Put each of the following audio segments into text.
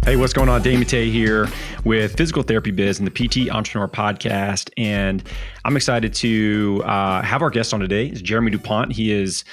Hey, what's going on? Dave Matei here with Physical Therapy Biz and the PT Entrepreneur Podcast. And I'm excited to have our guest on today. It's Jeremy DuPont. He is,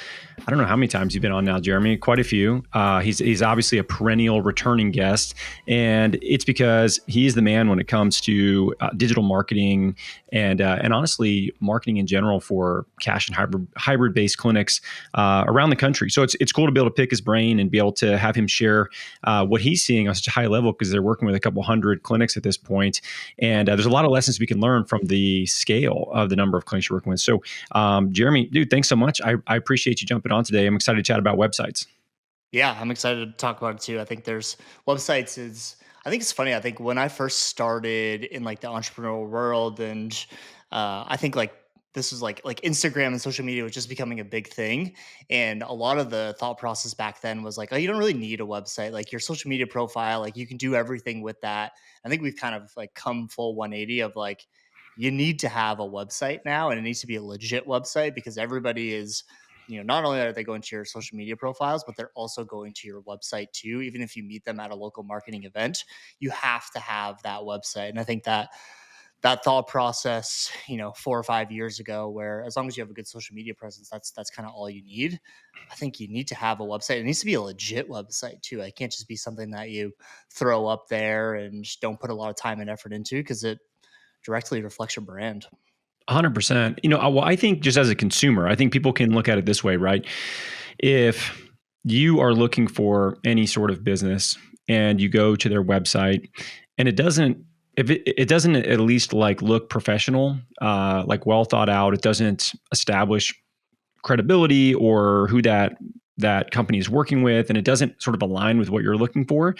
I don't know how many times you've been on now, Jeremy, quite a few. He's obviously a perennial returning guest. And it's because he's the man when it comes to digital marketing and honestly, marketing in general for cash and hybrid-based clinics around the country. So it's cool to be able to pick his brain and be able to have him share what he's seeing on such a high level, because they're working with a couple hundred clinics at this point. And there's a lot of lessons we can learn from the scale of the number of clinics you're working with. So Jeremy, dude, thanks so much. I appreciate you jumping on today. I'm excited to chat about websites. Yeah, I'm excited to talk about it too. I think there's websites is I think it's funny. I think when I first started in like the entrepreneurial world and I think like this was like Instagram and social media was just becoming a big thing. And a lot of the thought process back then was like, oh, you don't really need a website. Like your social media profile, like you can do everything with that. I think we've kind of like come full 180 of like you need to have a website now, and it needs to be a legit website because everybody is not only are they going to your social media profiles, but they're also going to your website too. Even if you meet them at a local marketing event, you have to have that website. And I think that thought process, 4 or 5 years ago, where as long as you have a good social media presence, that's kind of all you need. I think you need to have a website. It needs to be a legit website too. It can't just be something that you throw up there and don't put a lot of time and effort into because it directly reflects your brand. 100%. Well, I think just as a consumer, I think people can look at it this way, right? If you are looking for any sort of business and you go to their website and if it doesn't at least like look professional, like well thought out, it doesn't establish credibility or who that company is working with, and it doesn't sort of align with what you're looking for,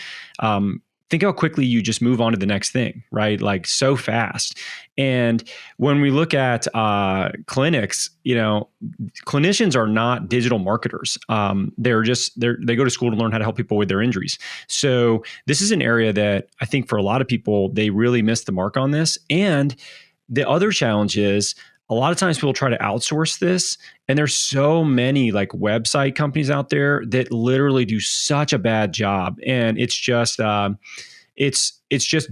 think how quickly you just move on to the next thing, right? Like so fast. And when we look at clinics, clinicians are not digital marketers. They go to school to learn how to help people with their injuries. So this is an area that I think for a lot of people, they really missed the mark on this. And the other challenge is a lot of times people try to outsource this, and there's so many like website companies out there that literally do such a bad job. And it's just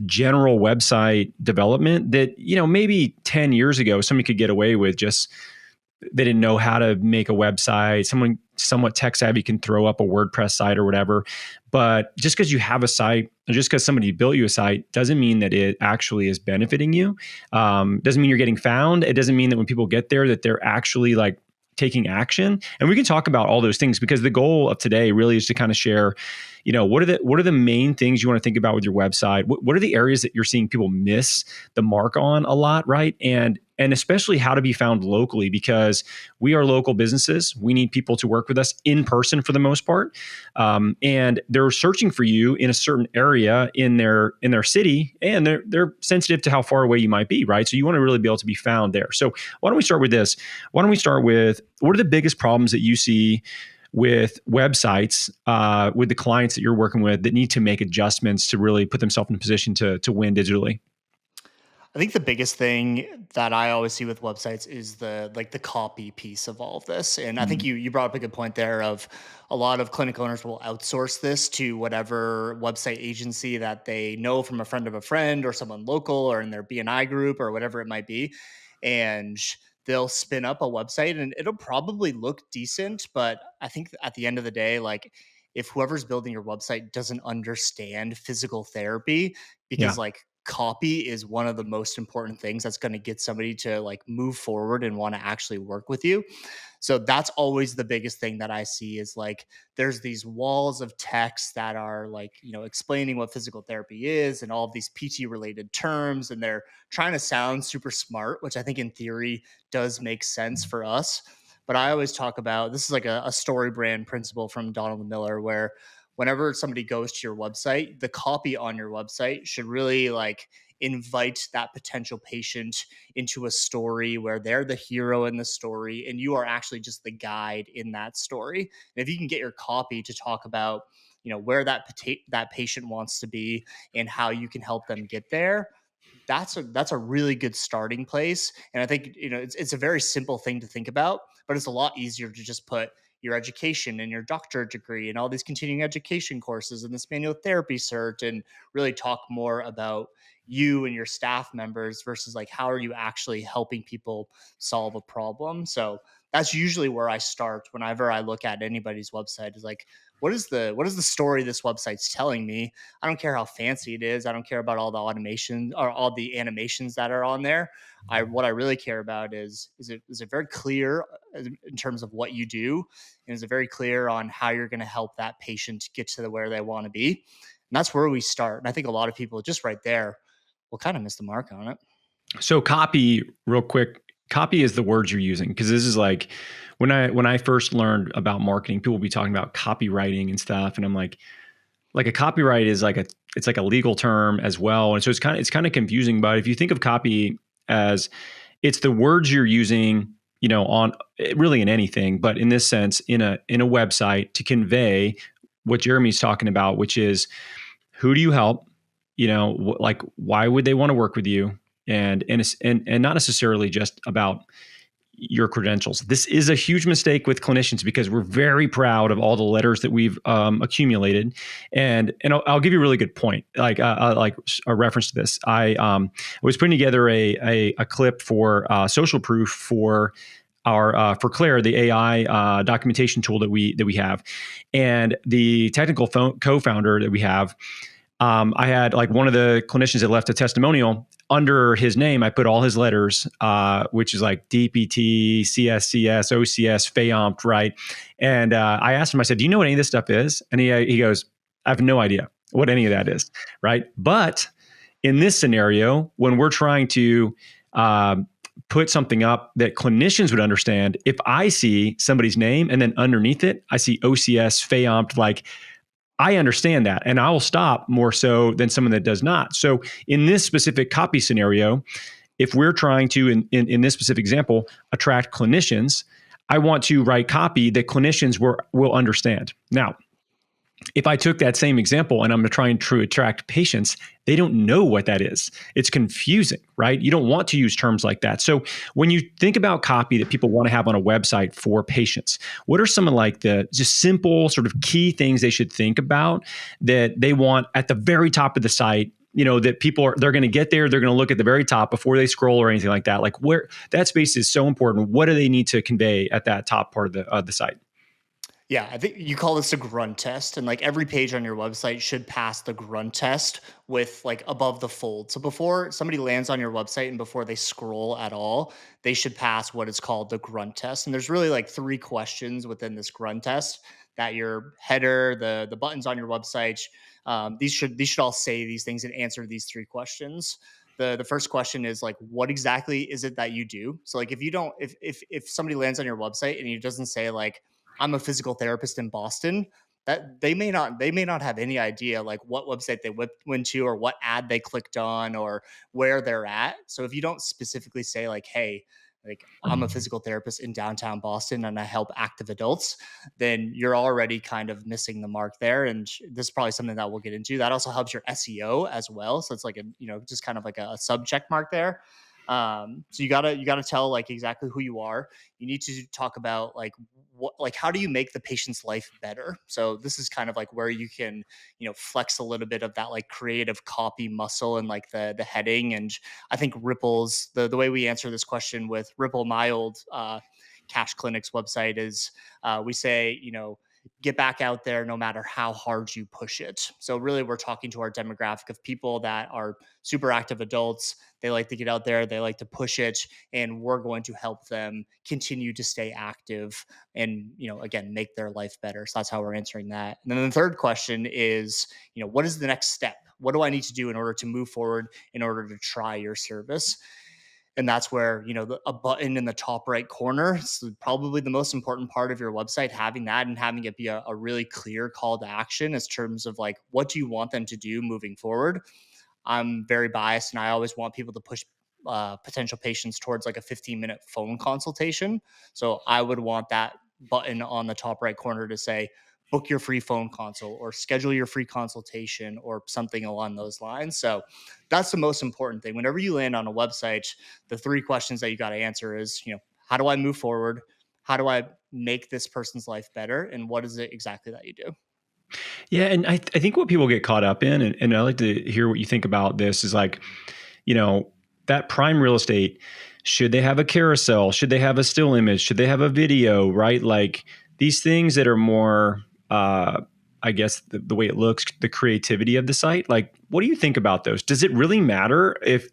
general website development that, maybe 10 years ago, somebody could get away with. Just they didn't know how to make a website. Someone somewhat tech savvy can throw up a WordPress site or whatever. But just because you have a site, or just because somebody built you a site, doesn't mean that it actually is benefiting you. Doesn't mean you're getting found. It doesn't mean that when people get there that they're actually like taking action. And we can talk about all those things, because the goal of today really is to kind of share, what are the main things you want to think about with your website? What are the areas that you're seeing people miss the mark on a lot, right? And especially how to be found locally, because we are local businesses. We need people to work with us in person for the most part, and they're searching for you in a certain area in their city, and they're sensitive to how far away you might be, right? So you want to really be able to be found there. So why don't we start with this? Why don't we start with, what are the biggest problems that you see with websites, with the clients that you're working with, that need to make adjustments to really put themselves in a position to win digitally? I think the biggest thing that I always see with websites is the copy piece of all of this. And I think Mhm. you brought up a good point there of a lot of clinic owners will outsource this to whatever website agency that they know from a friend of a friend or someone local or in their BNI group or whatever it might be. And they'll spin up a website and it'll probably look decent, but I think at the end of the day, like if whoever's building your website doesn't understand physical therapy, because Yeah. like copy is one of the most important things that's going to get somebody to like move forward and want to actually work with you. So that's always the biggest thing that I see is like there's these walls of text that are like, explaining what physical therapy is and all of these PT related terms. And they're trying to sound super smart, which I think in theory does make sense for us. But I always talk about this is like a story brand principle from Donald Miller, where whenever somebody goes to your website, the copy on your website should really like invite that potential patient into a story where they're the hero in the story and you are actually just the guide in that story. And if you can get your copy to talk about, where that patient wants to be and how you can help them get there, that's a really good starting place. And I think it's a very simple thing to think about, but it's a lot easier to just put your education and your doctorate degree and all these continuing education courses and this manual therapy cert, and really talk more about you and your staff members versus like how are you actually helping people solve a problem. So that's usually where I start whenever I look at anybody's website, is like, what is the story this website's telling me? I don't care how fancy it is. I don't care about all the automation or all the animations that are on there. What I really care about is it very clear in terms of what you do, and is it very clear on how you're going to help that patient get to where they want to be. And that's where we start. And I think a lot of people just right there will kind of miss the mark on it. So copy, real quick, copy is the words you're using, because this is like when I first learned about marketing, people would be talking about copywriting and stuff, and I'm like a copyright is like it's like a legal term as well, and so it's kind of confusing. But if you think of copy as it's the words you're using, on really in anything, but in this sense, in a website to convey what Jeremy's talking about, which is who do you help, like why would they want to work with you, and not necessarily just about your credentials. This is a huge mistake with clinicians because we're very proud of all the letters that we've accumulated, and I'll give you a really good point, like a reference to this. I was putting together a clip for social proof for our for Claire, the AI documentation tool that we have, and the technical co-founder that we have. I had like one of the clinicians that left a testimonial under his name. I put all his letters, which is like DPT, CSCS, OCS, FAOMP, right? And I asked him, I said, do you know what any of this stuff is? And he goes, I have no idea what any of that is, right? But in this scenario, when we're trying to put something up that clinicians would understand, if I see somebody's name and then underneath it, I see OCS, FAOMP, like I understand that, and I will stop more so than someone that does not. So in this specific copy scenario, if we're trying to, in this specific example, attract clinicians, I want to write copy that clinicians will understand. Now, if I took that same example and I'm trying to attract patients, they don't know what that is. It's confusing, right? You don't want to use terms like that. So when you think about copy that people want to have on a website for patients, what are some of like the just simple sort of key things they should think about that they want at the very top of the site? That they're going to get there, they're going to look at the very top before they scroll or anything like that. Like where that space is so important. What do they need to convey at that top part of the site? Yeah, I think you call this a grunt test, and like every page on your website should pass the grunt test with like above the fold. So before somebody lands on your website and before they scroll at all, they should pass what is called the grunt test. And there's really like three questions within this grunt test that your header, the buttons on your website, these should all say these things and answer these three questions. The first question is like, what exactly is it that you do? So like if you don't if somebody lands on your website and it doesn't say like I'm a physical therapist in Boston, that they may not have any idea like what website they went to or what ad they clicked on or where they're at. So if you don't specifically say like, hey, like I'm a physical therapist in downtown Boston and I help active adults, then you're already kind of missing the mark there. And this is probably something that we'll get into. That also helps your SEO as well. So it's like just kind of like a sub check mark there. So you gotta tell like exactly who you are. You need to talk about like how do you make the patient's life better. So this is kind of like where you can flex a little bit of that like creative copy muscle and like the heading. And I think Ripple's the way we answer this question with Ripple, my old cash clinic's website, is we say get back out there no matter how hard you push it. So really we're talking to our demographic of people that are super active adults. They like to get out there, they like to push it, and we're going to help them continue to stay active and again make their life better. So that's how we're answering that. And then the third question is, what is the next step? What do I need to do in order to move forward, in order to try your service? And that's where a button in the top right corner is probably the most important part of your website. Having that and having it be a really clear call to action in terms of like, what do you want them to do moving forward? I'm very biased and I always want people to push potential patients towards like a 15-minute phone consultation. So I would want that button on the top right corner to say, book your free phone consult or schedule your free consultation or something along those lines. So that's the most important thing. Whenever you land on a website, the three questions that you got to answer is, how do I move forward? how do I make this person's life better, and what is it exactly that you do? Yeah, and I think what people get caught up in, and I like to hear what you think about this, is like, you know, that prime real estate, should they have a carousel? Should they have a still image? Should they have a video, right? Like these things that are more, I guess, the way it looks, the creativity of the site. Like, what do you think about those? Does it really matter if,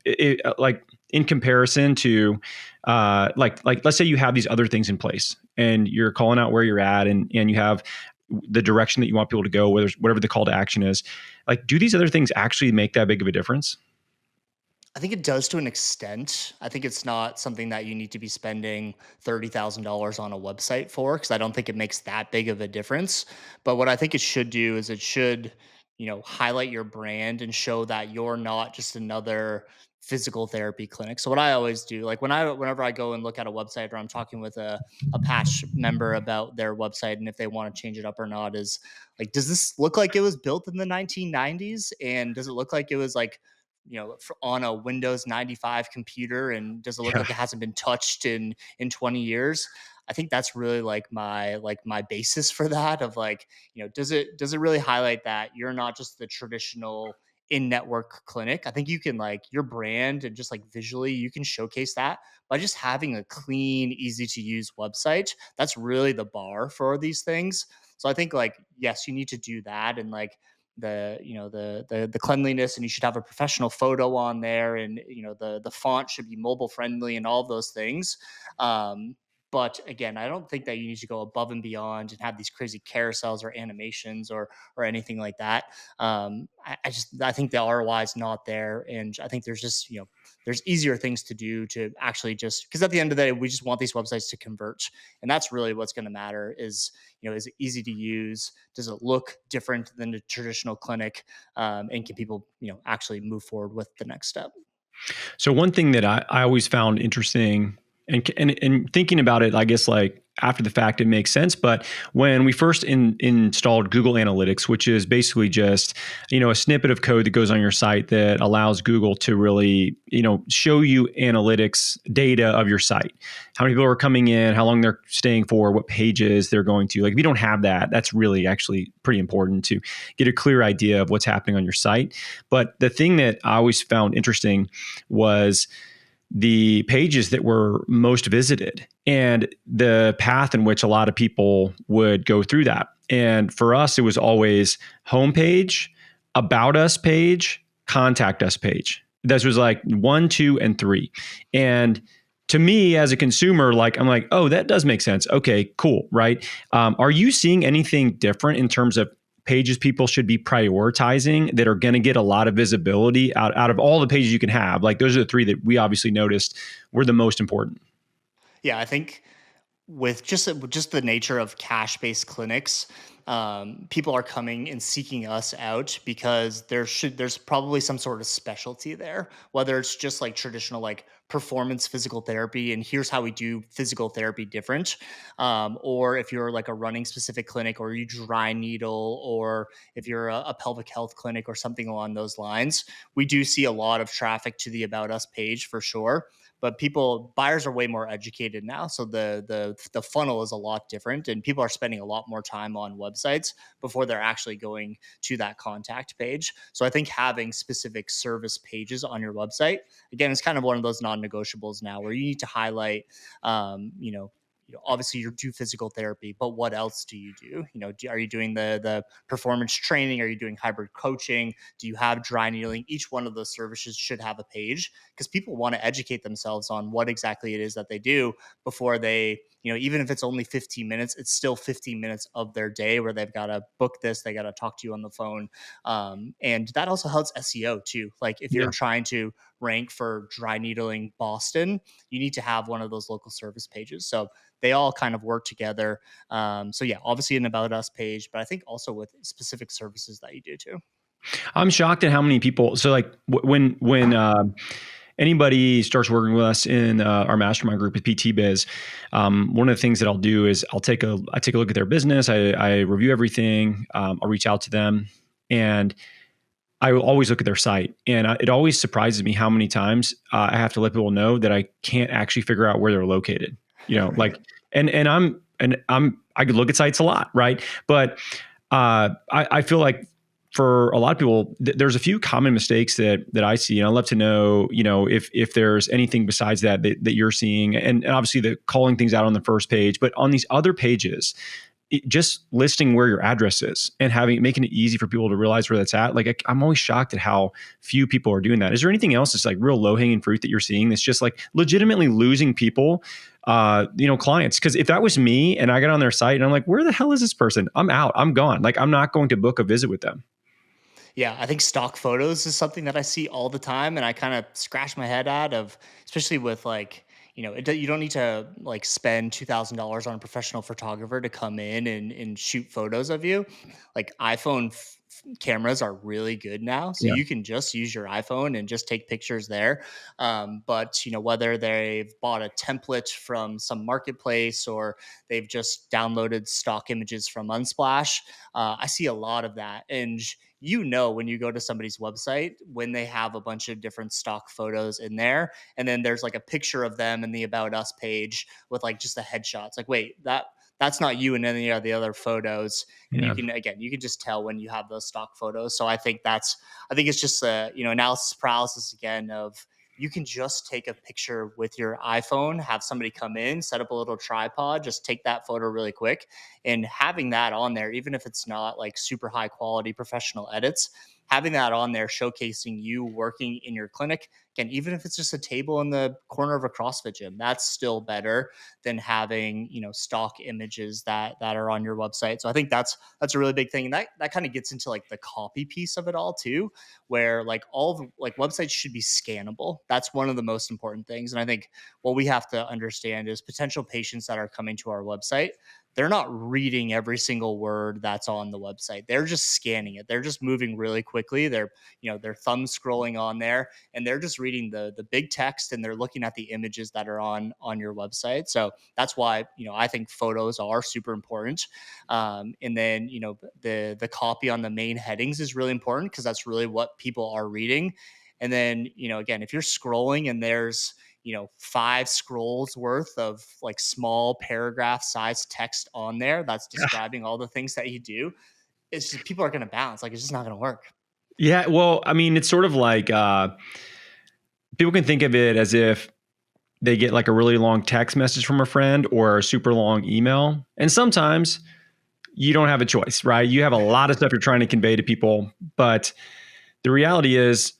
like, in comparison to, like, let's say you have these other things in place and you're calling out where you're at, and you have the direction that you want people to go, whatever the call to action is. Like, do these other things actually make that big of a difference? I think it does to an extent. I think it's not something that you need to be spending $30,000 on a website for, because I don't think it makes that big of a difference. But what I think it should do is it should, highlight your brand and show that you're not just another physical therapy clinic. So what I always do, like whenever I go and look at a website, or I'm talking with a patch member about their website and if they want to change it up or not, is like, does this look like it was built in the 1990s? And does it look like it was like, on a Windows 95 computer, and does it look Yeah. like it hasn't been touched in 20 years? I think that's really like my basis for that, of like, does it really highlight that you're not just the traditional in-network clinic? I think you can, like, your brand and just like visually you can showcase that by just having a clean, easy to use website. That's really the bar for these things. So I think, like, yes, you need to do that, and like the cleanliness, and you should have a professional photo on there, and the font should be mobile friendly and all of those things. um but again, I don't think that you need to go above and beyond and have these crazy carousels or animations or anything like that. I think the ROI is not there, and I think there's just, there's easier things to do to actually, just because at the end of the day we just want these websites to convert, and that's really what's going to matter. Is it easy to use? Does it look different than a traditional clinic? And can people, actually move forward with the next step? So one thing that I always found interesting, and thinking about it, I guess, like after the fact, it makes sense. But when we first installed Google Analytics, which is basically just, a snippet of code that goes on your site that allows Google to really, show you analytics data of your site, how many people are coming in, how long they're staying for, what pages they're going to. Like, if you don't have that, that's really actually pretty important to get a clear idea of what's happening on your site. But the thing that I always found interesting was the pages that were most visited and the path in which a lot of people would go through that. And for us, it was always homepage, about us page, contact us page. This was like 1, 2, and 3. And to me, as a consumer, like, I'm like, oh, that does make sense. Okay, cool, right? Are you seeing anything different in terms of pages people should be prioritizing that are going to get a lot of visibility out of all the pages you can have? Like, those are the 3 that we obviously noticed were the most important. Yeah, I think with just the nature of cash based clinics, people are coming and seeking us out because there's probably some sort of specialty there, whether it's just like traditional like performance physical therapy, and here's how we do physical therapy different, or if you're like a running specific clinic, or you dry needle, or if you're a pelvic health clinic or something along those lines. We do see a lot of traffic to the about us page for sure, but buyers are way more educated now, so the funnel is a lot different, and people are spending a lot more time on websites before they're actually going to that contact page. So I think having specific service pages on your website, again, is kind of one of those non-negotiables now, where you need to highlight, um, you know obviously you do physical therapy, but what else do you do? Are you doing the performance training? Are you doing hybrid coaching? Do you have dry needling? Each one of those services should have a page, because people want to educate themselves on what exactly it is that they do before they, even if it's only 15 minutes, it's still 15 minutes of their day where they've got to book this, they got to talk to you on the phone. And that also helps SEO too. Like, if Yeah. you're trying to rank for dry needling Boston, you need to have one of those local service pages. So they all kind of work together. So yeah, obviously an about us page, but I think also with specific services that you do too. I'm shocked at how many people. So, like, when anybody starts working with us in our mastermind group with PT Biz, one of the things that I'll do is I take a look at their business. I review everything. I'll reach out to them, and I will always look at their site. And it always surprises me how many times I have to let people know that I can't actually figure out where they're located. Like, Right. I could look at sites a lot, right? But I feel like for a lot of people, there's a few common mistakes that I see, and I'd love to know, if there's anything besides that you're seeing, and obviously the calling things out on the first page, but on these other pages, just listing where your address is and making it easy for people to realize where that's at. Like I'm always shocked at how few people are doing that. Is there anything else that's like real low hanging fruit that you're seeing that's just like legitimately losing people, clients? Because if that was me and I got on their site and I'm like, where the hell is this person? I'm out. I'm gone. Like I'm not going to book a visit with them. Yeah, I think stock photos is something that I see all the time, and I kind of scratch my head at of, especially with like, you don't need to like spend $2,000 on a professional photographer to come in and shoot photos of you. Like iPhone cameras are really good now, so Yeah. you can just use your iPhone and just take pictures there. But whether they've bought a template from some marketplace or they've just downloaded stock images from Unsplash, I see a lot of that. And when you go to somebody's website, when they have a bunch of different stock photos in there, and then there's like a picture of them in the About Us page with like just a headshot. It's like, wait, that's not you in any of the other photos. And Yeah. you can just tell when you have those stock photos. So I think it's just analysis paralysis again of, you can just take a picture with your iPhone, have somebody come in, set up a little tripod, just take that photo really quick. And having that on there, even if it's not like super high quality professional edits, having that on there showcasing you working in your clinic, again, even if it's just a table in the corner of a CrossFit gym, that's still better than having stock images that are on your website. So I think that's a really big thing, and that kind of gets into like the copy piece of it all too, where like all the like websites should be scannable. That's one of the most important things. And I think what we have to understand is potential patients that are coming to our website, they're not reading every single word that's on the website. They're just scanning it. They're just moving really quickly. They're thumb scrolling on there, and they're just reading the big text, and they're looking at the images that are on your website. So that's why I think photos are super important. And then the copy on the main headings is really important because that's really what people are reading. And then again, if you're scrolling and there's 5 scrolls worth of like small paragraph size text on there that's describing all the things that you do, it's just people are going to bounce. Like it's just not going to work. Yeah. Well, I mean, it's sort of like people can think of it as if they get like a really long text message from a friend or a super long email. And sometimes you don't have a choice, right? You have a lot of stuff you're trying to convey to people, but the reality is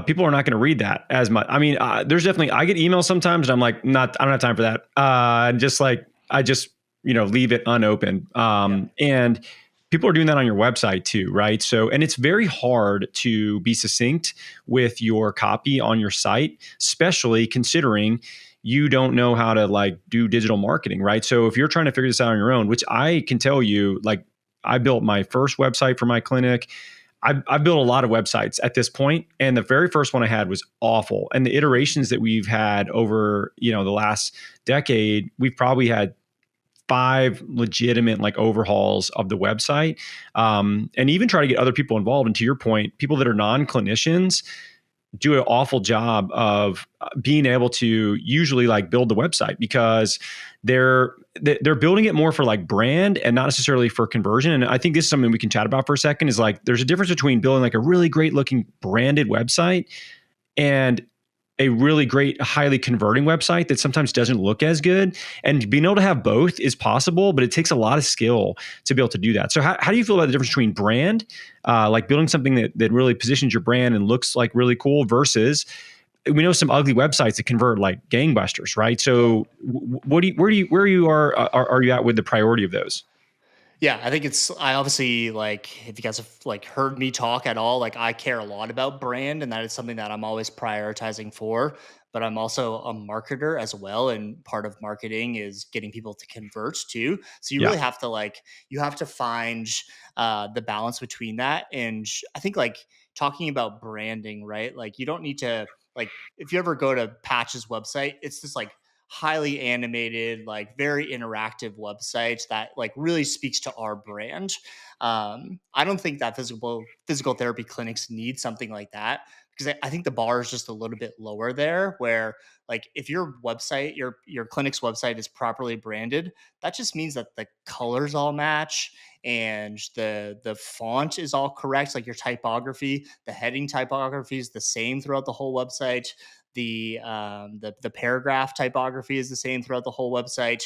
people are not going to read that as much. I mean, there's definitely, I get emails sometimes and I'm like, I don't have time for that. Just like, I just, leave it unopened. Yeah. And people are doing that on your website too, right? So, and it's very hard to be succinct with your copy on your site, especially considering you don't know how to like do digital marketing, right? So if you're trying to figure this out on your own, which I can tell you, like I built my first website for my clinic. I've built a lot of websites at this point, and the very first one I had was awful. And the iterations that we've had over, the last decade, we've probably had 5 legitimate like overhauls of the website, and even try to get other people involved. And to your point, people that are non-clinicians do an awful job of being able to usually like build the website because they're building it more for like brand and not necessarily for conversion. And I think this is something we can chat about for a second, is like there's a difference between building like a really great looking branded website and a really great, highly converting website that sometimes doesn't look as good. And being able to have both is possible, but it takes a lot of skill to be able to do that. So how do you feel about the difference between brand, like building something that really positions your brand and looks like really cool, versus we know some ugly websites that convert like gangbusters, right? Yeah. So where you are you at with the priority of those? Yeah, I think I obviously, like, if you guys have like heard me talk at all, like I care a lot about brand, and that is something that I'm always prioritizing for. But I'm also a marketer as well, and part of marketing is getting people to convert too. So you Yeah. really have to you have to find the balance between that. And I think like talking about branding, right? Like you don't need to like if you ever go to Patch's website, it's this like highly animated, like very interactive website that like really speaks to our brand. I don't think that physical therapy clinics need something like that, because I think the bar is just a little bit lower there, where like if your website, your clinic's website is properly branded, that just means that the colors all match and the font is all correct, like your typography, the heading typography is the same throughout the whole website. The paragraph typography is the same throughout the whole website.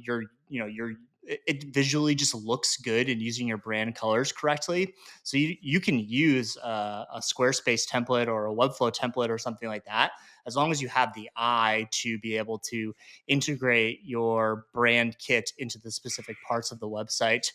Your your it visually just looks good and using your brand colors correctly. So you can use a Squarespace template or a Webflow template or something like that, as long as you have the eye to be able to integrate your brand kit into the specific parts of the website.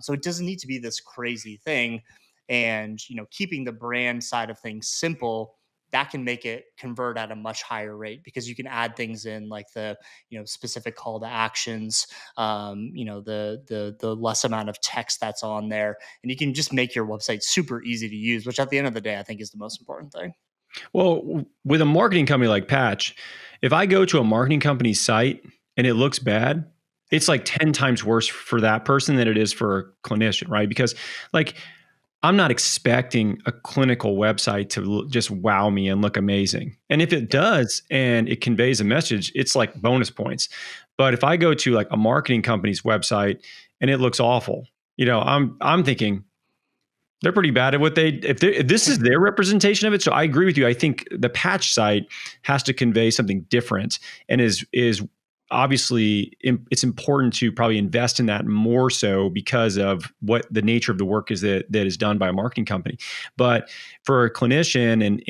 So it doesn't need to be this crazy thing. And keeping the brand side of things simple, that can make it convert at a much higher rate, because you can add things in like the specific call to actions, the less amount of text that's on there, and you can just make your website super easy to use, which at the end of the day I think is the most important thing. Well, with a marketing company like Patch, if I go to a marketing company's site and it looks bad, it's like 10 times worse for that person than it is for a clinician, right? Because like I'm not expecting a clinical website to just wow me and look amazing. And if it Yep. does and it conveys a message, it's like bonus points. But if I go to like a marketing company's website and it looks awful, I'm thinking they're pretty bad at what if this is their representation of it. So I agree with you. I think the Patch site has to convey something different, and is obviously it's important to probably invest in that more so because of what the nature of the work is that is done by a marketing company. But for a clinician and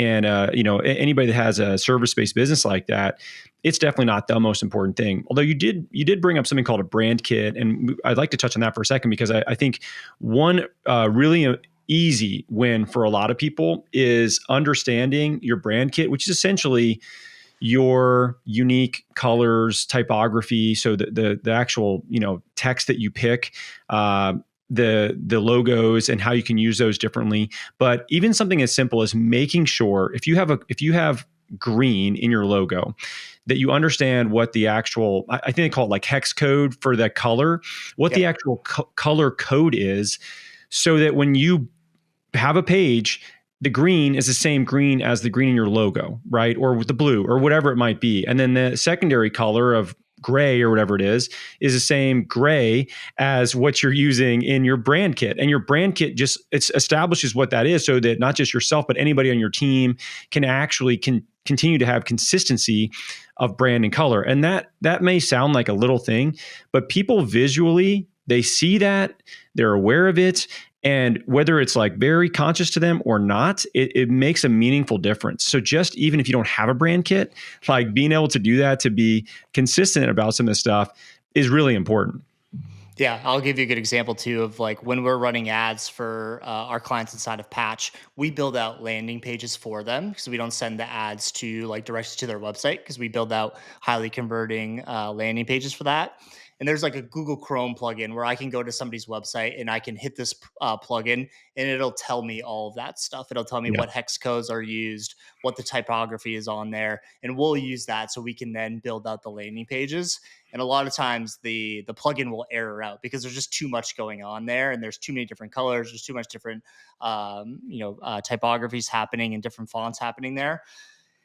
anybody that has a service-based business like that, it's definitely not the most important thing. Although you did bring up something called a brand kit, and I'd like to touch on that for a second, because I think one really easy win for a lot of people is understanding your brand kit, which is essentially your unique colors, typography. So the actual text that you pick, the logos and how you can use those differently. But even something as simple as making sure if you have green in your logo, that you understand what the actual, I think they call it like hex code for the color, what the Yep. actual color code is, so that when you have a page, the green is the same green as the green in your logo, right? Or with the blue or whatever it might be. And then the secondary color of gray or whatever it is the same gray as what you're using in your brand kit. And your brand kit just it establishes what that is, so that not just yourself, but anybody on your team can continue to have consistency of brand and color. And that may sound like a little thing, but people visually, they see that, they're aware of it, and whether it's like very conscious to them or not, it makes a meaningful difference. So just even if you don't have a brand kit, like being able to do that, to be consistent about some of this stuff, is really important. Yeah, I'll give you a good example too of like when we're running ads for our clients inside of Patch, we build out landing pages for them, because we don't send the ads to like directly to their website, because we build out highly converting landing pages for that. And there's like a Google Chrome plugin where I can go to somebody's website and I can hit this plugin, and it'll tell me all of that stuff. It'll tell me Yeah. what hex codes are used, what the typography is on there, and we'll use that so we can then build out the landing pages. And a lot of times the plugin will error out because there's just too much going on there, and there's too many different colors, there's too much different typographies happening and different fonts happening there.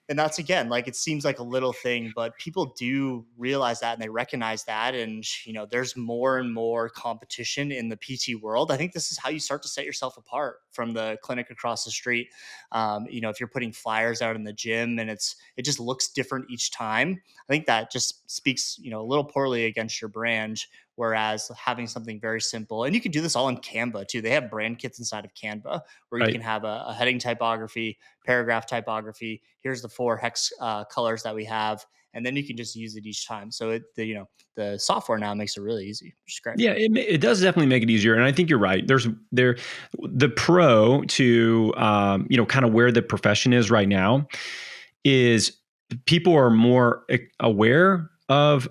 And that's, again, like, it seems like a little thing, but people do realize that and they recognize that. And there's more and more competition in the PT world. I think this is how you start to set yourself apart from the clinic across the street. If you're putting flyers out in the gym and it just looks different each time, I think that just speaks a little poorly against your brand. Whereas having something very simple, and you can do this all in Canva too. They have brand kits inside of Canva where you Right. can have a heading typography, paragraph typography. Here's the 4 hex colors that we have, and then you can just use it each time. So the software now makes it really easy, which is great. Yeah, it does definitely make it easier, and I think you're right. There the pro to kind of where the profession is right now is people are more aware of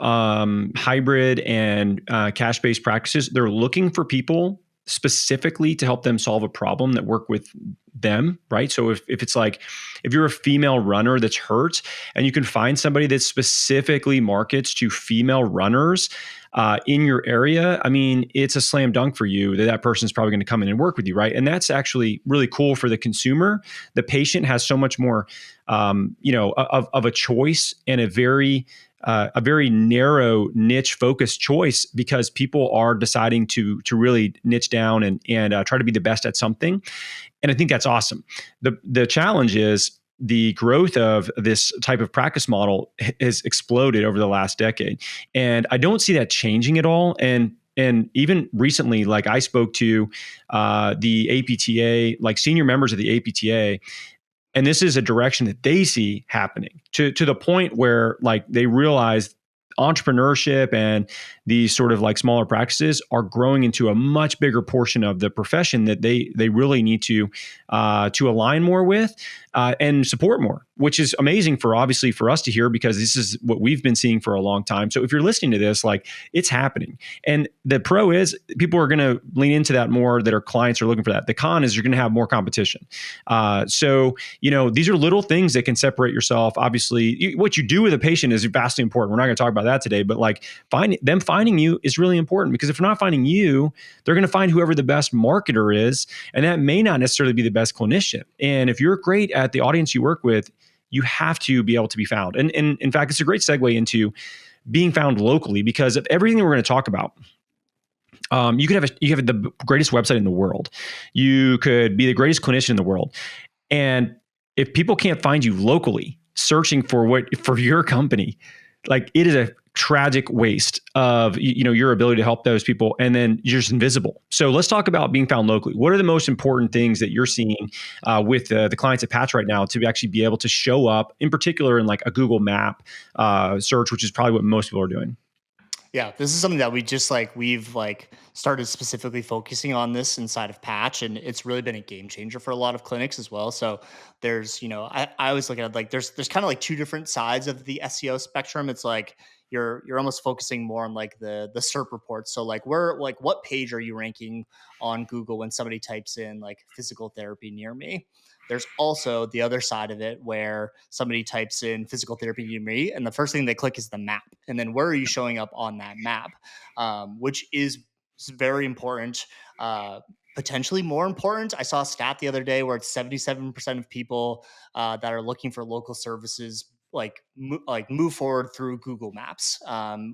hybrid and cash-based practices. They're looking for people specifically to help them solve a problem that work with them, right? So if it's like, if you're a female runner that's hurt and you can find somebody that specifically markets to female runners, in your area, I mean, it's a slam dunk for you that that person's probably going to come in and work with you, right? And that's actually really cool for the consumer. The patient has so much more, of a choice and a very narrow niche focused choice because people are deciding to really niche down and try to be the best at something. And I think that's awesome. The challenge is the growth of this type of practice model has exploded over the last decade, and I don't see that changing at all. And even recently, like I spoke to the APTA, like senior members of the APTA, and this is a direction that they see happening to the point where like they realize entrepreneurship and these sort of like smaller practices are growing into a much bigger portion of the profession that they really need to align more with and support more, which is amazing for obviously for us to hear because this is what we've been seeing for a long time. So if you're listening to this, like it's happening. And the pro is people are going to lean into that more that our clients are looking for that. The con is you're going to have more competition. So these are little things that can separate yourself. Obviously, what you do with a patient is vastly important. We're not going to talk about that today, but like finding you is really important because if they're not finding you, they're going to find whoever the best marketer is, and that may not necessarily be the best clinician. And if you're great at the audience you work with, you have to be able to be found. And in fact, it's a great segue into being found locally because of everything that we're going to talk about. You have the greatest website in the world. You could be the greatest clinician in the world. And if people can't find you locally searching for your company, like it is a tragic waste of your ability to help those people, and then you're just invisible. So let's talk about being found locally. What are the most important things that you're seeing with the clients at Patch right now to actually be able to show up, in particular in like a Google Map search, which is probably what most people are doing? Yeah, this is something that we've started specifically focusing on this inside of Patch, and it's really been a game changer for a lot of clinics as well. So there's, I always look at it like there's kind of like two different sides of the SEO spectrum. It's like you're almost focusing more on like the SERP reports. So like what page are you ranking on Google when somebody types in like physical therapy near me? There's also the other side of it where somebody types in physical therapy near me, and the first thing they click is the map. And then where are you showing up on that map? Which is very important. Potentially more important. I saw a stat the other day where it's 77% of people that are looking for local services move forward through Google Maps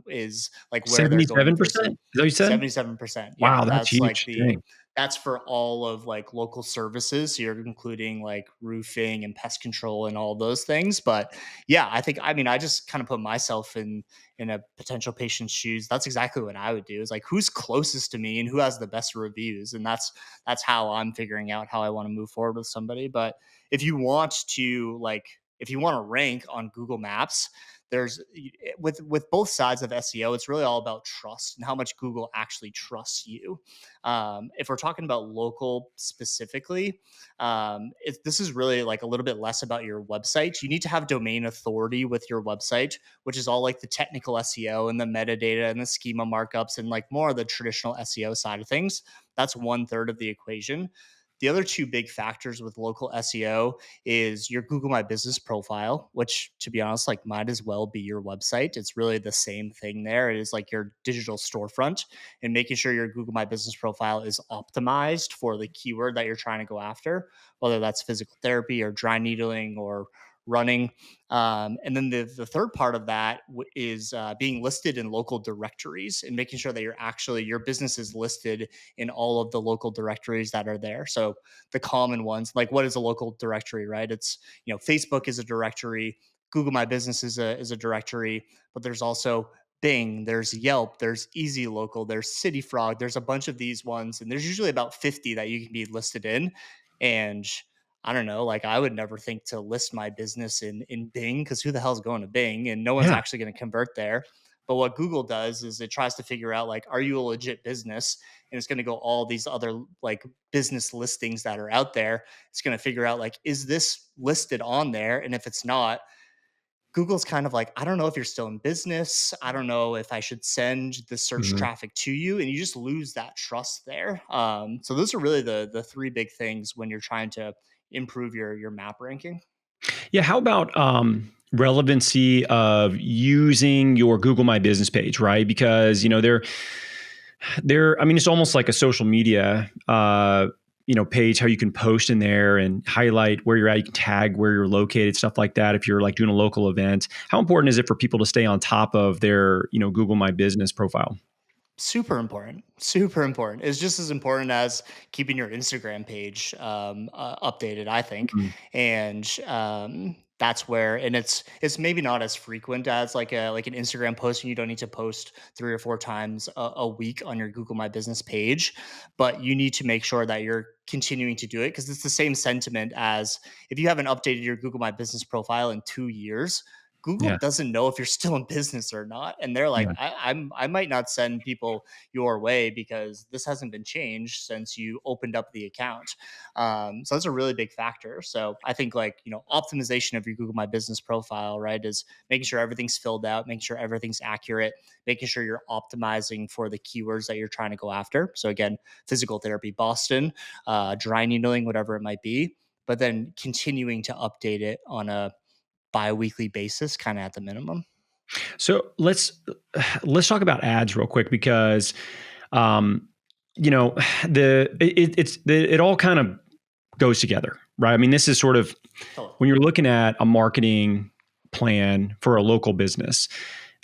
is like where they're going 77%? versus Is that what you said? 77%. Yeah, Wow, that's huge. Dang. that's for all of like local services. So you're including like roofing and pest control and all those things. But yeah, I just kind of put myself in a potential patient's shoes. That's exactly what I would do is like who's closest to me and who has the best reviews. And that's how I'm figuring out how I want to move forward with somebody. But if you want to if you want to rank on Google Maps, there's with both sides of SEO, it's really all about trust and how much Google actually trusts you. If we're talking about local specifically, this is really like a little bit less about your website. You need to have domain authority with your website, which is all like the technical SEO and the metadata and the schema markups and like more of the traditional SEO side of things. That's 1/3 of the equation. The other two big factors with local SEO is your Google My Business profile, which to be honest, like might as well be your website. It's really the same thing there. It is like your digital storefront and making sure your Google My Business profile is optimized for the keyword that you're trying to go after, whether that's physical therapy or dry needling or running. And then the third part of that is being listed in local directories and making sure that your business is listed in all of the local directories that are there. So the common ones, like what is a local directory, right? It's, Facebook is a directory, Google My Business is a directory, but there's also Bing, there's Yelp, there's Easy Local, there's City Frog, there's a bunch of these ones, and there's usually about 50 that you can be listed in. And I don't know, like I would never think to list my business in Bing because who the hell is going to Bing and no one's Yeah. actually going to convert there. But what Google does is it tries to figure out like, are you a legit business? And it's going to go all these other like business listings that are out there. It's going to figure out like, is this listed on there? And if it's not, Google's kind of like, I don't know if you're still in business. I don't know if I should send the search Mhm. traffic to you, and you just lose that trust there. So those are really the three big things when you're trying to improve your map ranking. Yeah. How about relevancy of using your Google My Business page, right? Because, I mean, it's almost like a social media, page, how you can post in there and highlight where you're at. You can tag where you're located, stuff like that. If you're like doing a local event, how important is it for people to stay on top of their, Google My Business profile? Super important. Super important. It's just as important as keeping your Instagram page updated, I think. Mhm. And that's where, and it's maybe not as frequent as like an Instagram post, and you don't need to post 3 or 4 times a week on your Google My Business page, but you need to make sure that you're continuing to do it, because it's the same sentiment as if you haven't updated your Google My Business profile in 2 years. Google Yeah. doesn't know if you're still in business or not, and they're like, Yeah. I might not send people your way because this hasn't been changed since you opened up the account. So that's a really big factor. So I think, like, optimization of your Google My Business profile, right, is making sure everything's filled out, making sure everything's accurate, making sure you're optimizing for the keywords that you're trying to go after. So again, physical therapy, Boston, dry needling, whatever it might be, but then continuing to update it on a bi-weekly basis, kind of at the minimum. So let's talk about ads real quick, because um, you know it all kind of goes together, right? I mean, this is sort of Totally. when you're looking at a marketing plan for a local business.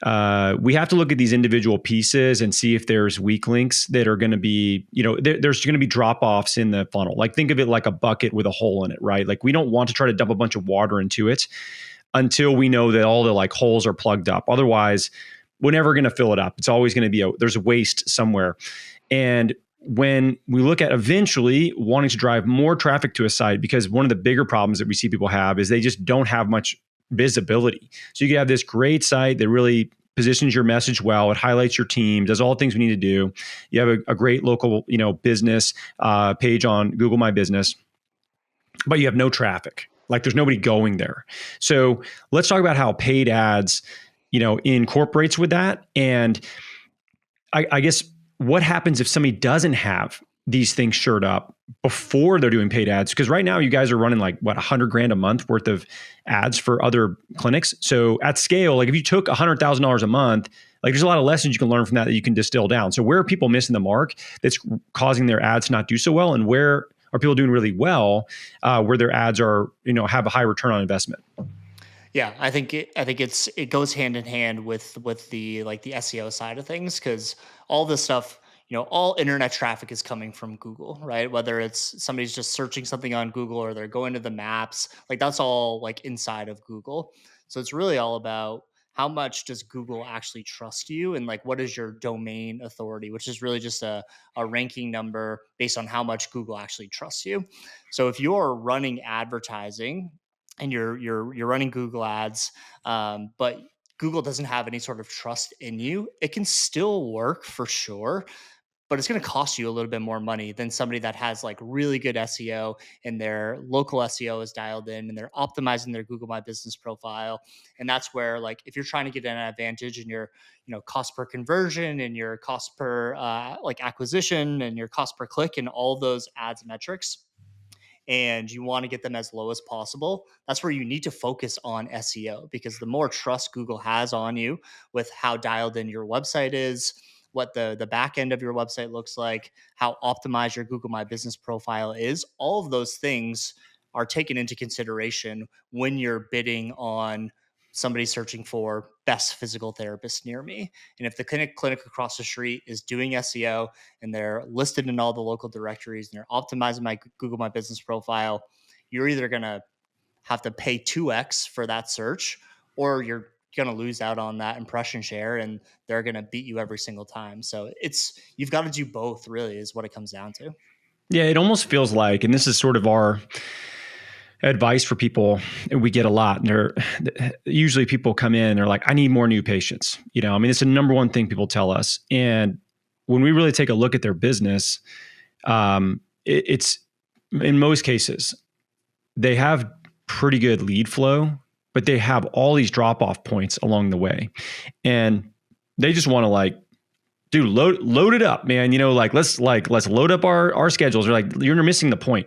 We have to look at these individual pieces and see if there's weak links that are going to be, there's going to be drop offs in the funnel. Like, think of it like a bucket with a hole in it, right? Like, we don't want to try to dump a bunch of water into it until we know that all the like holes are plugged up. Otherwise, we're never going to fill it up. It's always going to be there's a waste somewhere. And when we look at eventually wanting to drive more traffic to a site, because one of the bigger problems that we see people have is they just don't have much visibility. So you can have this great site that really positions your message well. It highlights your team, does all the things we need to do. You have a great local, business page on Google My Business, but you have no traffic. Like, there's nobody going there. So let's talk about how paid ads, incorporates with that. And I guess what happens if somebody doesn't have these things shored up before they're doing paid ads? Because right now you guys are running like what, 100 grand a month worth of ads for other clinics. So at scale, like if you took $100,000 a month, like there's a lot of lessons you can learn from that you can distill down. So where are people missing the mark that's causing their ads to not do so well, and where are people doing really well, where their ads are, have a high return on investment? Yeah, I think it goes hand in hand with the like the SEO side of things, because all this stuff, all internet traffic is coming from Google, right? Whether it's somebody's just searching something on Google or they're going to the maps, like that's all like inside of Google. So it's really all about how much does Google actually trust you, and like what is your domain authority, which is really just a ranking number based on how much Google actually trusts you. So if you're running advertising and you're running Google ads, but Google doesn't have any sort of trust in you, it can still work for sure, but it's going to cost you a little bit more money than somebody that has like really good SEO and their local SEO is dialed in and they're optimizing their Google My Business profile. And that's where, like, if you're trying to get an advantage in your, cost per conversion and your cost per like acquisition and your cost per click and all those ads metrics, and you want to get them as low as possible, that's where you need to focus on SEO, because the more trust Google has on you with how dialed in your website is, what the back end of your website looks like, how optimized your Google My Business profile is, all of those things are taken into consideration when you're bidding on somebody searching for best physical therapist near me. And if the clinic across the street is doing SEO and they're listed in all the local directories and they're optimizing my Google My Business profile, you're either going to have to pay 2x for that search, or you're going to lose out on that impression share and they're going to beat you every single time. So you've got to do both, really, is what it comes down to. Yeah, it almost feels like, and this is sort of our advice for people we get a lot. And usually people come in, they're like, I need more new patients. I mean, it's the number one thing people tell us. And when we really take a look at their business, it's in most cases, they have pretty good lead flow, but they have all these drop off points along the way. And they just want to like, dude, load it up, man. Let's load up our schedules. Or like, you're missing the point.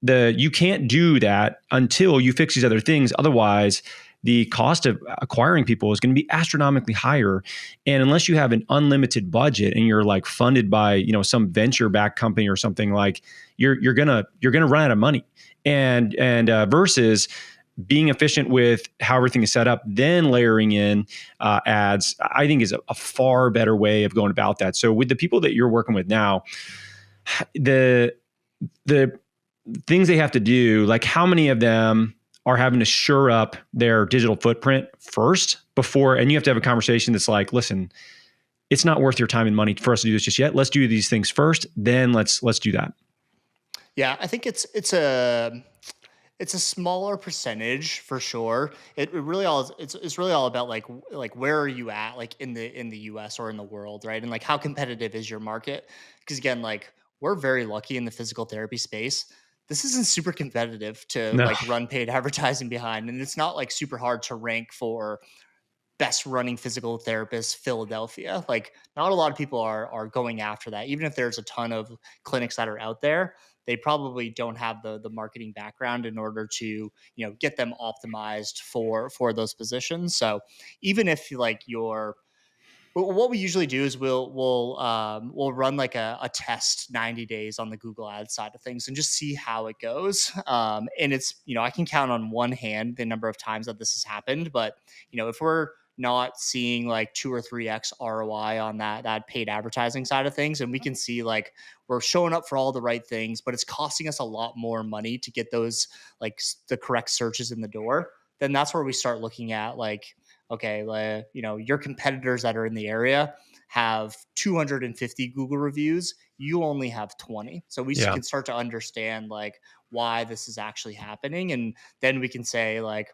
You can't do that until you fix these other things. Otherwise, the cost of acquiring people is going to be astronomically higher. And unless you have an unlimited budget and you're like funded by, some venture backed company or something, like you're gonna run out of money. And versus being efficient with how everything is set up, then layering in ads, I think is a far better way of going about that. So with the people that you're working with now, the the things they have to do, like how many of them are having to shore up their digital footprint first before, and you have to have a conversation that's like, listen, it's not worth your time and money for us to do this just yet. Let's do these things first, then let's do that. Yeah, I think it's a smaller percentage for sure. It really all it's really all about like where are you at, like in the US or in the world, right? And like how competitive is your market? Because again, like we're very lucky in the physical therapy space. This isn't super competitive to No. like run paid advertising behind, and it's not like super hard to rank for best running physical therapist Philadelphia. Like not a lot of people are going after that. Even if there's a ton of clinics that are out there, they probably don't have the marketing background in order to, get them optimized for those positions. So even if like you're what we usually do is we'll run like a test 90 days on the Google Ads side of things and just see how it goes. And it's, I can count on one hand the number of times that this has happened, but if we're not seeing like 2 or 3x ROI on that paid advertising side of things, and we can see like we're showing up for all the right things, but it's costing us a lot more money to get those like the correct searches in the door, then that's where we start looking at like, okay, your competitors that are in the area have 250 Google reviews. You only have 20. So we Yeah. can start to understand like why this is actually happening. And then we can say like,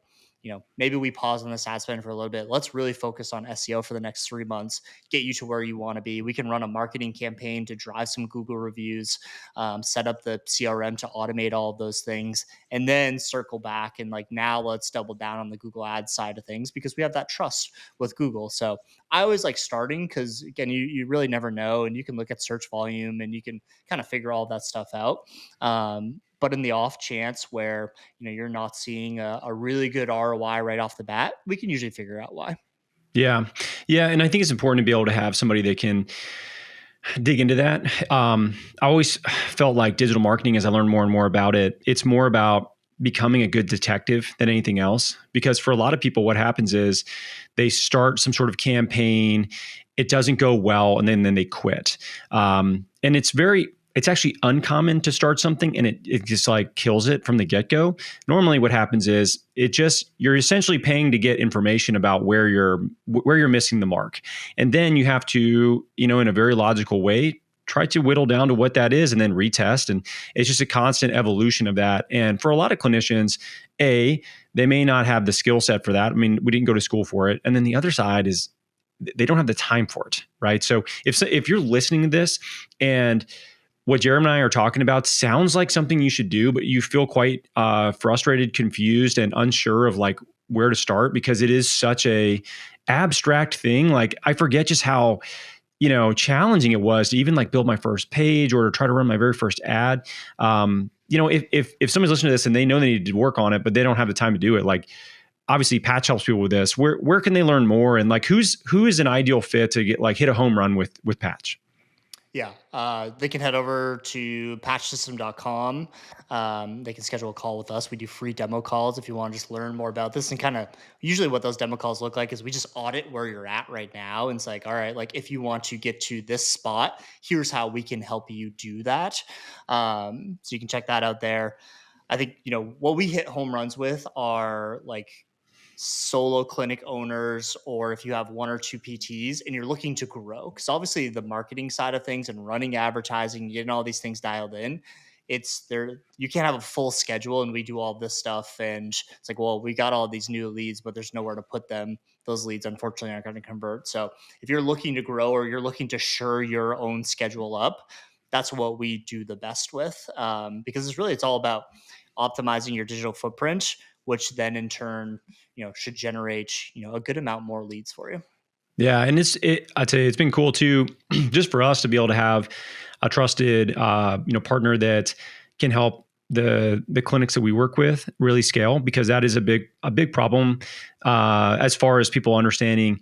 maybe we pause on this ad spend for a little bit. Let's really focus on SEO for the next 3 months, get you to where you want to be. We can run a marketing campaign to drive some Google reviews, set up the CRM to automate all of those things, and then circle back and like now let's double down on the Google Ads side of things because we have that trust with Google. So I always like starting because again, you really never know, and you can look at search volume and you can kind of figure all that stuff out. But in the off chance where you're not seeing a really good ROI right off the bat, we can usually figure out why. Yeah. Yeah. And I think it's important to be able to have somebody that can dig into that. I always felt like digital marketing, as I learned more and more about it, it's more about becoming a good detective than anything else. Because for a lot of people, what happens is they start some sort of campaign, it doesn't go well, and then they quit. And it's actually uncommon to start something and it just like kills it from the get-go. Normally what happens is you're essentially paying to get information about where you're missing the mark. And then you have to, in a very logical way, try to whittle down to what that is and then retest. And it's just a constant evolution of that. And for a lot of clinicians, they may not have the skill set for that. I mean, we didn't go to school for it. And then the other side is they don't have the time for it, right? So if you're listening to this and what Jeremy and I are talking about sounds like something you should do, but you feel quite frustrated, confused, and unsure of like where to start because it is such a abstract thing. Like I forget just how challenging it was to even like build my first page or to try to run my very first ad. If somebody's listening to this and they know they need to work on it, but they don't have the time to do it, like obviously Patch helps people with this. Where can they learn more? And like who is an ideal fit to get like hit a home run with Patch? Yeah, they can head over to patchsystem.com. They can schedule a call with us. We do free demo calls if you want to just learn more about this. And kind of usually what those demo calls look like is we just audit where you're at right now. And it's like, all right, like if you want to get to this spot, here's how we can help you do that. So you can check that out there. I think, what we hit home runs with are like solo clinic owners, or if you have 1 or 2 PTs and you're looking to grow, because obviously the marketing side of things and running advertising, getting all these things dialed in, it's there. You can't have a full schedule and we do all this stuff. And it's like, well, we got all these new leads, but there's nowhere to put them. Those leads unfortunately aren't going to convert. So if you're looking to grow or you're looking to shore your own schedule up, that's what we do the best with, because it's all about optimizing your digital footprint, which then in turn, should generate, a good amount more leads for you. Yeah, and I'd say it's been cool too, just for us to be able to have a trusted, partner that can help the clinics that we work with really scale, because that is a big problem as far as people understanding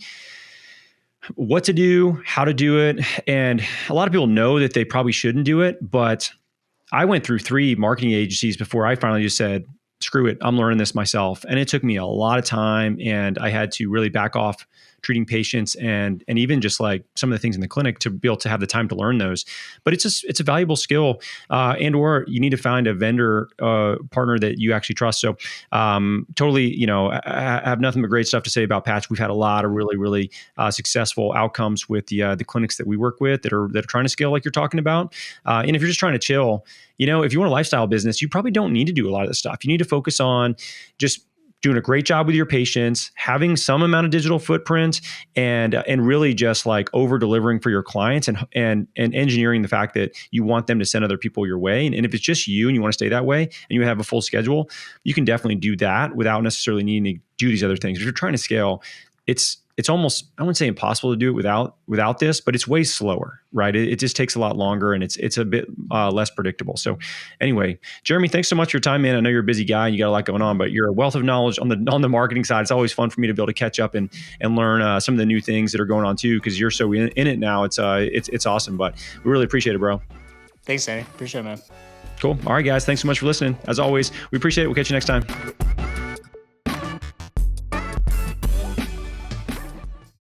what to do, how to do it. And a lot of people know that they probably shouldn't do it, but I went through 3 marketing agencies before I finally just said, screw it, I'm learning this myself. And it took me a lot of time, and I had to really back off treating patients and even just like some of the things in the clinic to be able to have the time to learn those. But it's a valuable skill, and or you need to find a vendor partner that you actually trust. So totally, I have nothing but great stuff to say about Patch. We've had a lot of really successful outcomes with the clinics that we work with that are trying to scale like you're talking about. And if you're just trying to chill, if you want a lifestyle business, you probably don't need to do a lot of this stuff. You need to focus on just doing a great job with your patients, having some amount of digital footprint, and really just like over delivering for your clients, and engineering the fact that you want them to send other people your way. And if it's just you and you want to stay that way and you have a full schedule, you can definitely do that without necessarily needing to do these other things. If you're trying to scale, it's almost, I wouldn't say impossible to do it without this, but it's way slower, right? It just takes a lot longer, and it's a bit less predictable. So anyway, Jeremy, thanks so much for your time, man. I know you're a busy guy and you got a lot going on, but you're a wealth of knowledge on the marketing side. It's always fun for me to be able to catch up and learn some of the new things that are going on too, because you're so in it now. It's awesome, but we really appreciate it, bro. Thanks, Danny. Appreciate it, man. Cool. All right, guys. Thanks so much for listening. As always, we appreciate it. We'll catch you next time.